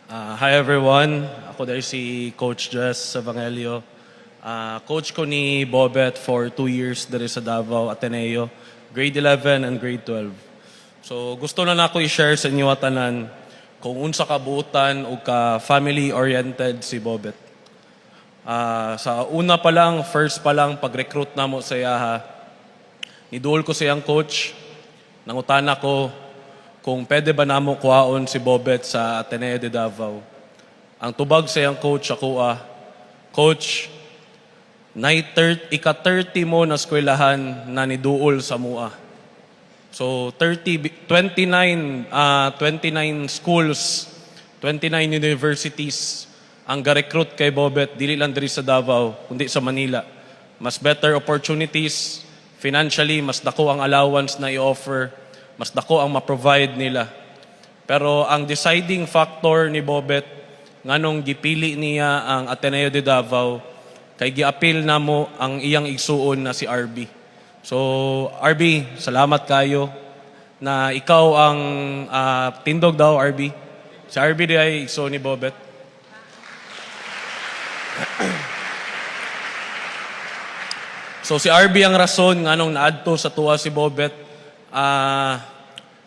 Hi everyone, ako dahil si Coach Jess Evangelio. Coach ko ni Bobet for 2 years dito sa Davao Ateneo, grade 11 and grade 12. So gusto na nako i-share sa inyo tanan kung unsa ka buutan o ka family-oriented si Bobet. Sa una pa lang, first pa lang, pag-recruit na mo sa iyaha, niduol ko siyang coach, nangutana ko kung pwede ba namo kuhaon si Bobet sa Ateneo de Davao. Ang tubag sa iyang coach ako, Coach, ika-30 mo na eskwelahan na niduol sa mua. So 29 schools, 29 universities ang ga-recruit kay Bobet, dili lang diri sa Davao, kundi sa Manila. Mas better opportunities, financially, mas dako ang allowance na i-offer, mas dako ang ma-provide nila. Pero ang deciding factor ni Bobet, nganong gipili niya ang Ateneo de Davao, kay giapil na mo ang iyang igsuon na si RB. So, RB, salamat kayo na ikaw ang tindog daw, RB. Si RB di ay igsuon ni Bobet. So, si RB ang rason nganong naadto sa tuwa si Bobet.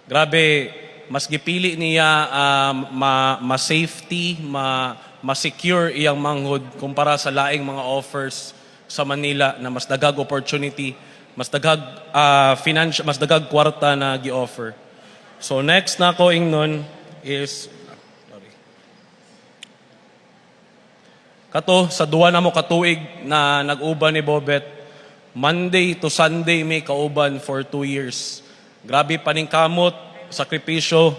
Grabe, mas gipili niya ma-safety, ma-secure iyang manghod kumpara sa laing mga offers sa Manila na mas dagag opportunity, mas dagag financial, mas dagag kwarta na gi-offer. So next na ko ingnon is kato sa duwa na mo katuig na nag-uban ni Bobet, Monday to Sunday may kauban for 2 years. Grabe paningkamot, sakripisyo,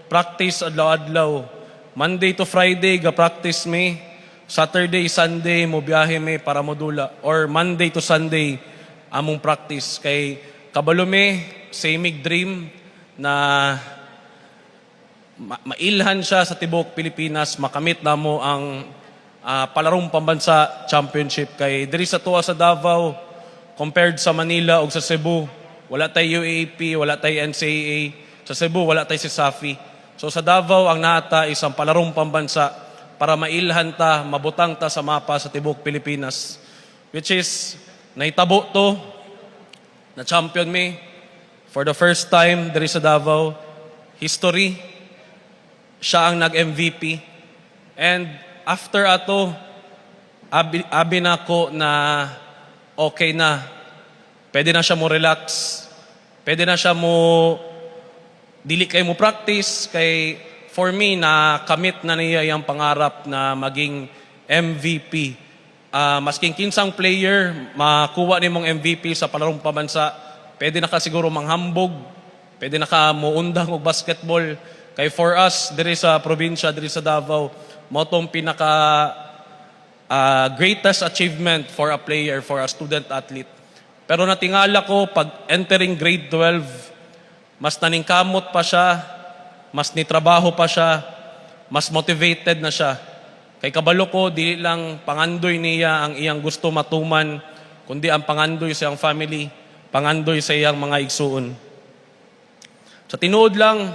practice adlaw-adlaw. Monday to Friday ga-practice me, Saturday, Sunday mo biyahe me para modula, or Monday to Sunday among practice. Kay kabalo me, samig dream na mailhan siya sa tibok Pilipinas, makamit na mo ang palarong pambansa championship. Kay diri sa tuwa sa Davao, compared sa Manila o sa Cebu, wala tay UAAP, wala tay NCAA. Sa Cebu, wala tay si Safi. So sa Davao, ang nata isang palarong pambansa para mailhan ta, mabutang ta sa mapa sa tibok Pilipinas. Which is, naitabo to, na champion me for the first time diri sa Davao. History, siya ang nag-MVP. And after ato, abi na ko na okay na. Pwede na siya mo relax. Pwede na siya mo dili kay mo practice. Kay for me, na kamit na niya yung pangarap na maging MVP. Masking kinsang player, makuha ni mong MVP sa palarong pabansa, pwede na ka siguro manghambog. Pwede na ka muundang og basketball. Kay for us, diri sa probinsya, diri sa Davao, mo tong pinaka greatest achievement for a player, for a student athlete. Pero natingala ko, pag entering grade 12, mas naningkamot pa siya, mas nitrabaho pa siya, mas motivated na siya. Kay kabalo ko, dili lang pangandoy niya ang iyang gusto matuman, kundi ang pangandoy sa iyang family, pangandoy sa iyang mga igsuon. Sa tinuod lang,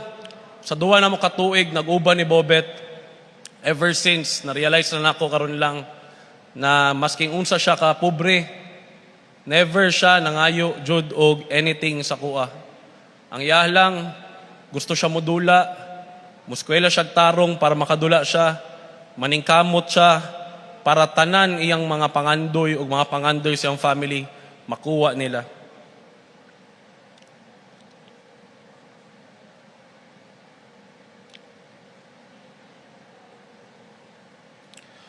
sa duwa na mo katuig, nag-uban ni Bobet, ever since, na-realize na nako karon lang, na masking unsa siya ka pobre, never siya nangayo jud og anything sa kuha. Ang iya lang, gusto siya modula, muskwela siya tarong para makadula siya, maningkamot siya para tanan iyang mga pangandoy o mga pangandoy sa iyang family makuha nila.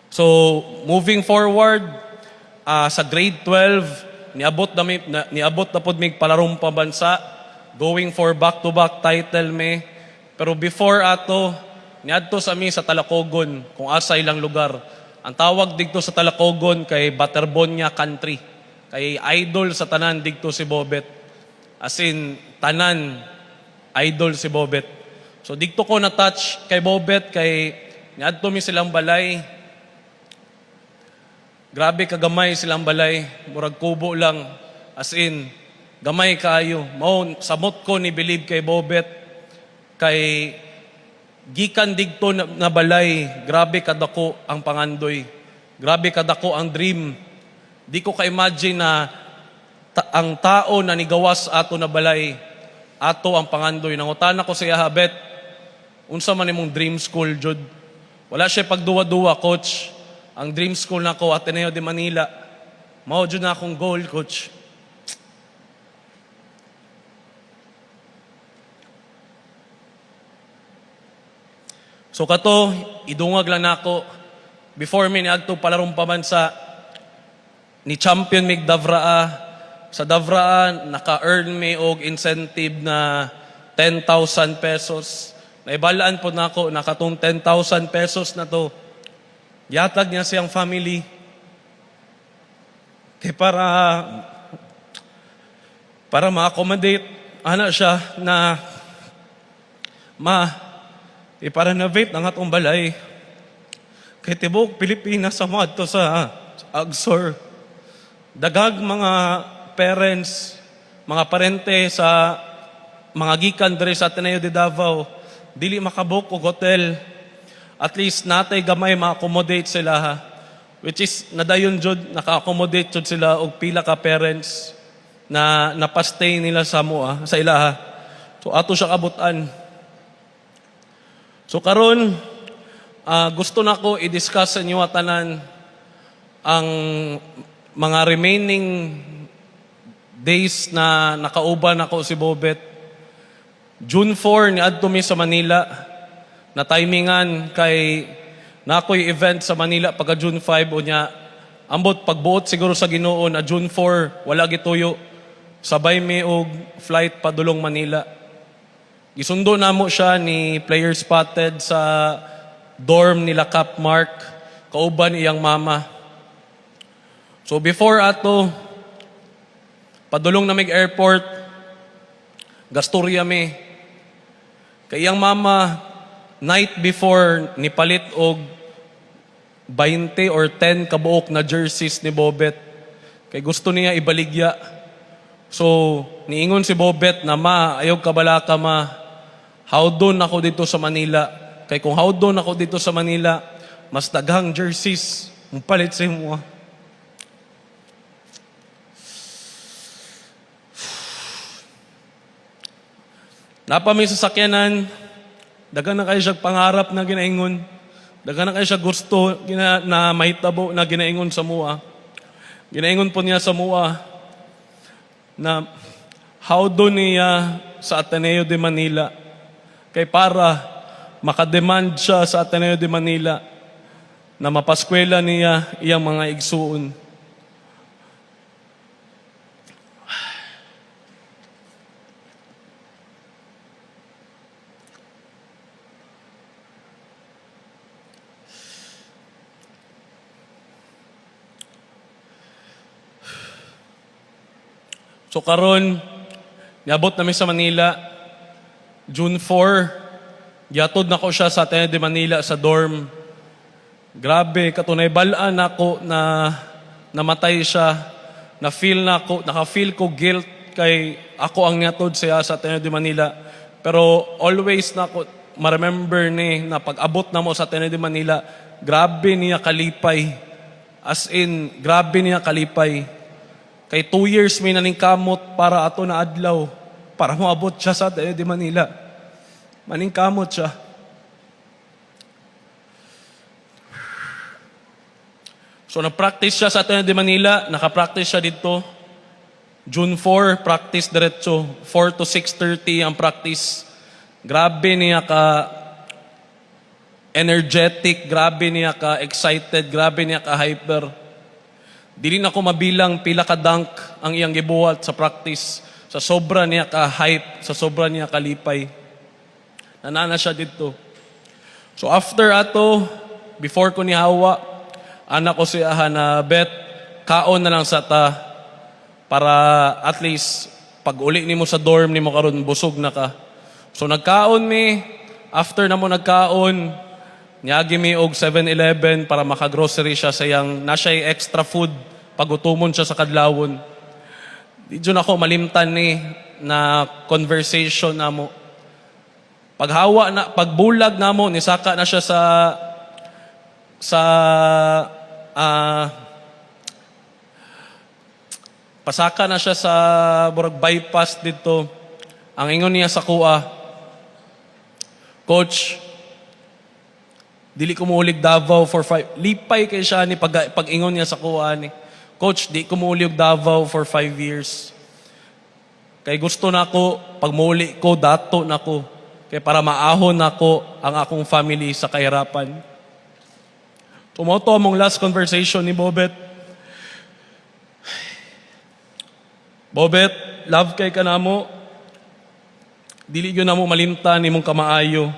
So, moving forward, sa grade 12, niabot na pod mig palarong pambansa, going for back-to-back title me. Pero before ato, niadto sa mi sa Talacogon, kung asa ilang lugar. Ang tawag digto sa Talacogon kay Baterbonia Country. Kay idol sa tanan digto si Bobet. As in, tanan, idol si Bobet. So digto ko na-touch kay Bobet, kay niadto mi silang balay. Grabe kagamay silang balay, murag kubo lang. As in, gamay kaayo. Mao samot ko ni believe kay Bobet, kay gikan digto na balay, grabe kadako ang pangandoy. Grabe kadako ang dream. Di ko ka-imagine na ang tao na nigawas ato na balay, ato ang pangandoy. Nangutana ko siya, habet, unsa man imong dream school, Jud? Wala siya pagduwa-duwa, coach. Ang dream school nako Ateneo de Manila. Mao jud na akong goal, coach. So kato, idungag lang nako before mi niadto palarong pamansa ni champion mig Davraa. Sa Davraa naka-earn mi og incentive na 10,000 pesos. Naibalaan po nako nakatong 10,000 pesos na to. Yatag niya siyang family. Kaya para ma-accommodate ana siya na i-renovate ang atong balay. Kay tibok Pilipinas sa mga to sa Agsor. Dagag mga parents, mga parente sa mga gikan diri sa Ateneo de Davao, dili makabuk og hotel. At least natay gamay ma-accommodate sila ha. Which is nadayon jud naka-accommodate jud sila og pila ka parents na napastay nila sa sa ilaha. So ato siya kabutan. So karon gusto nako i-discuss sa inyo tanan ang mga remaining days na nakauban ako si Bobet. June 4 niadto mi sa Manila na timingan kay nakoy event sa Manila pagka June 5 unya ambot pagbuot siguro sa Ginoo na June 4 wala gituyo sabay mi og flight padulong Manila. Gisundo namo siya ni Player Spotted sa dorm nila Cap Mark, kauban iyang mama. So before ato, padulong na mig airport, gastorya mi. Kay iyang mama, night before, nipalit og 20 or 10 kabuok na jerseys ni Bobet. Kay gusto niya ibaligya. So, niingon si Bobet na ayaw kabalaka howdon ako dito sa Manila. Kay kung howdon ako dito sa Manila, mas daghang jerseys, mupalit sa imo. Napami sa sakyanan, dagan na kayo siya pangarap na ginaingon. Dagan na kayo siya gusto na mahitabo na ginaingon sa mua. Ginaingon po niya sa mua na howdon niya sa Ateneo de Manila. Kay para makademand siya sa Ateneo de Manila na mapaskwela niya iyang mga igsuon. So karon, niabot namin sa Manila, June 4, giatod na ko siya sa Ateneo de Manila sa dorm. Grabe, katunay balaan ako na namatay siya. Naka-feel ko guilt kay ako ang niatod siya sa Ateneo de Manila. Pero always na ako ma-remember ni na pag-abot na mo sa Ateneo de Manila, grabe niya kalipay. As in, grabe niya kalipay. Kay 2 years may naningkamot para ato na adlaw. Para maabot siya sa Ateneo de Manila. Maningkamot siya. So, nag-practice siya sa Ateneo de Manila. Naka-practice siya dito. June 4, practice diretso. 4 to 6:30 ang practice. Grabe niya ka energetic. Grabe niya ka excited. Grabe niya ka hyper. Dili na ko mabilang pila ka dunk ang iyang gibuhat sa practice. Sa sobra niya ka-hype, sa sobra niya kalipay. Nanana siya dito. So after ato, before ko ni Hawa, anak ko siya na bet, kaon na lang sa ta para at least pag uli ni mo sa dorm ni mo karon busog na ka. So nagkaon mi, after na mo nagkaon, niyagi mi og 7-Eleven para makagrocery siya sa iyang nasya'y extra food pagutumon siya sa kadlawon. Di dyan ako malimtan ni na conversation na mo. pagbulag namo ni saka na siya sa pasaka na siya sa burag bypass dito. Ang ingon niya sa kuha, Coach, dili ko muulig Davao for 5. Lipay kay siya ni pag-ingon niya sa kuha ni, Coach, di ko muulig Davao for 5 years. Kay gusto na ko, pag muuli ko, dato na ko. Kay para maahon na ko ang akong family sa kahirapan. Tumoto among last conversation ni Bobet. Bobet, love kay ka na mo. Dili yun na mo malimtan, imong kamaayo.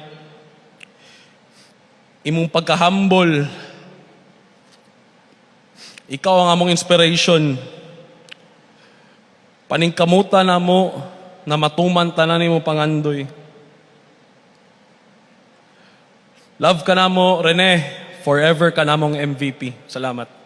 Imong pagka-humble. Ikaw ang among inspiration. Paningkamuta na mo na matuman tanan nimo pangandoy. Love ka na mo, Rene. Forever ka na mong MVP. Salamat.